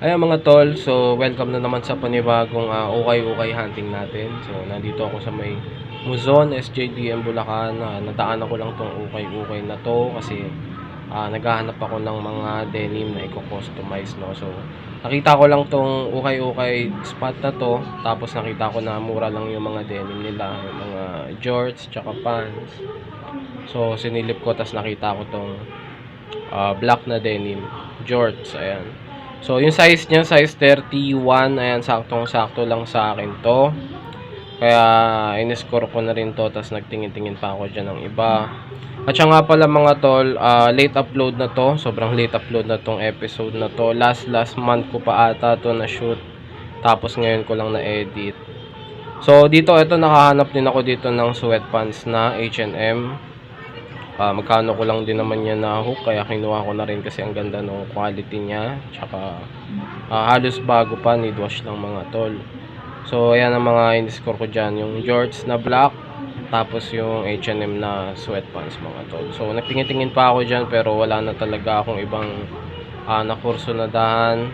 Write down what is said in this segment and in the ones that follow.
Ayan mga tol, so welcome na naman sa panibagong ukay-ukay hunting natin. So nandito ako sa may Muzon, SJDM Bulacan. Nadaanan ko lang tong ukay-ukay na to kasi naghahanap ako ng mga denim na i-customize, no. So nakita ko lang tong ukay-ukay spot na to, tapos nakita ko na mura lang yung mga denim nila, yung mga jorts tsaka pants. So sinilip ko, tas nakita ko tong black na denim jorts, ayan. So, yung size niya, size 31. Ayan, saktong-sakto lang sa akin to. Kaya, in-score ko na rin to. Tapos, nagtingin-tingin pa ako dyan ng iba. At siya nga pala mga tol, late upload na to. Sobrang late upload na tong episode na to. Last month ko pa ata to na shoot. Tapos, ngayon ko lang na-edit. So, dito, ito, nakahanap din ako dito ng sweatpants na H&M. Magkano ko lang din naman yan na hook, kaya kinuha ko na rin kasi ang ganda ng quality niya, tsaka halos bago pa, need wash lang mga tol. So ayan ang mga in-score ko dyan, yung jorts na black, tapos yung H&M na sweatpants mga tol. So nagtingin-tingin pa ako dyan, pero wala na talaga akong ibang na kurso na dahan.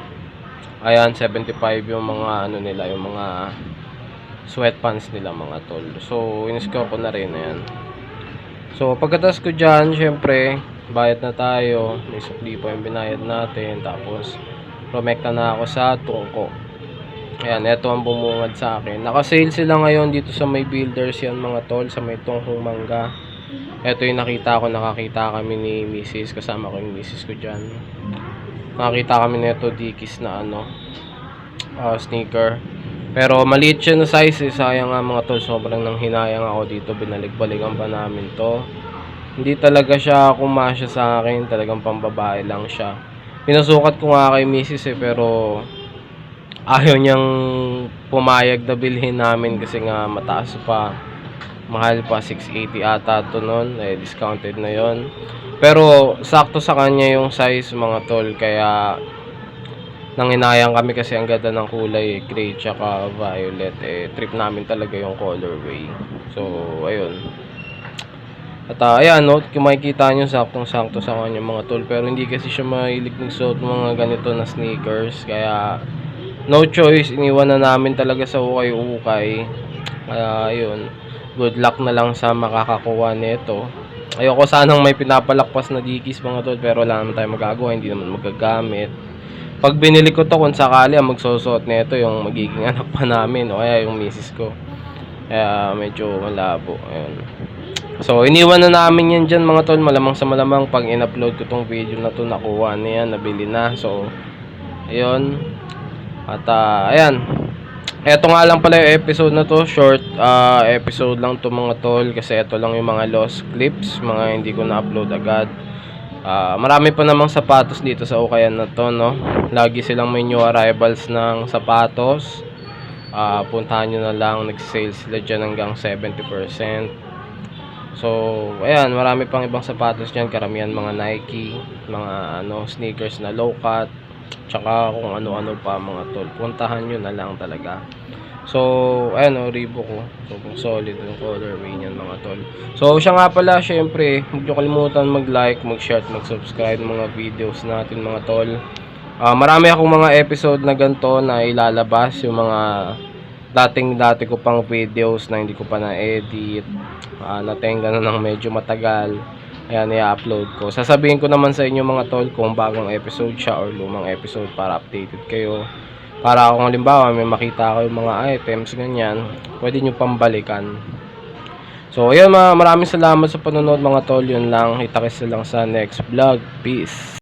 Ayan, 75 yung mga ano nila, yung mga sweatpants nila mga tol. So in-score ko na rin, ayan. So, pagkatas ko dyan, syempre, bayad na tayo. May sukli pa yung binayad natin. Tapos, rumekta na ako sa tungko. Ayan, eto ang bumungad sa akin. Naka-sale sila ngayon dito sa may builders yan mga tol, sa may tungkong mangga. Eto yung nakakita kami ni Mrs. Kasama ko yung Mrs. ko dyan. Nakakita kami nito dikis na sneaker. Pero maliit siya na size, sayang nga mga tol, sobrang nang hinayang ako dito, binalik-balikan pa namin to. Hindi talaga siya kumasya sa akin, talagang pambabae lang siya. Pinasukat ko nga kay Mrs. pero ayaw niyang pumayag na bilhin namin kasi nga mataas pa. Mahal pa, 680 ata to nun, discounted na yon. Pero sakto sa kanya yung size mga tol, kaya nanginayang kami kasi ang ganda ng kulay, gray tsaka violet. Trip namin talaga yung colorway. So ayun. At ayan, no, kung makikita nyo, saktong-sakto sa kanya mga tol. Pero hindi kasi siya mahilig magsuot mga ganito na sneakers, kaya no choice, iniwan na namin talaga sa ukay-ukay. Kaya ayun, good luck na lang sa makakakuha nito. Ayoko sanang may pinapalakpas na dikis mga tol, pero wala naman tayo magagawa, hindi naman magagamit. Pag binili ko to, kung sakali ang magsusuot nito yung magiging anak pa namin o kaya yung misis ko. Kaya medyo malabo. Ayun. So iniwan na namin yan dyan mga tol. Malamang sa malamang pag in-upload ko tong video na to, nakuha na yan, nabili na. So ayun. At ayan, eto nga lang pala yung episode na to. Short episode lang to mga tol, kasi eto lang yung mga lost clips, mga hindi ko na-upload agad. Marami pa namang sapatos dito sa ukayan na to, no. Lagi silang may new arrivals ng sapatos. Puntahan nyo na lang, nag-sale sila dyan hanggang 70%. So ayan, marami pang ibang sapatos dyan, karamihan mga Nike, mga sneakers na low cut, tsaka kung ano-ano pa mga tol. Puntahan nyo na lang talaga. So ayan, Reebok ko. Sobrang solid yung colorway niyan mga tol. So siya nga pala, syempre, huwag nyo kalimutan mag-like, mag-share, mag-subscribe ng mga videos natin mga tol. Marami akong mga episode na ganito na ilalabas, yung mga dati ko pang videos na hindi ko pa na-edit, natenga na ng medyo matagal. Ayan, i-upload ko. Sasabihin ko naman sa inyo mga tol kung bagong episode siya or lumang episode, para updated kayo. Para kung halimbawa may makita kayo mga items ganyan, pwede nyo pambalikan. So ayun, maraming salamat sa panonood mga tol. Yun lang, kita-kits lang sa next vlog. Peace.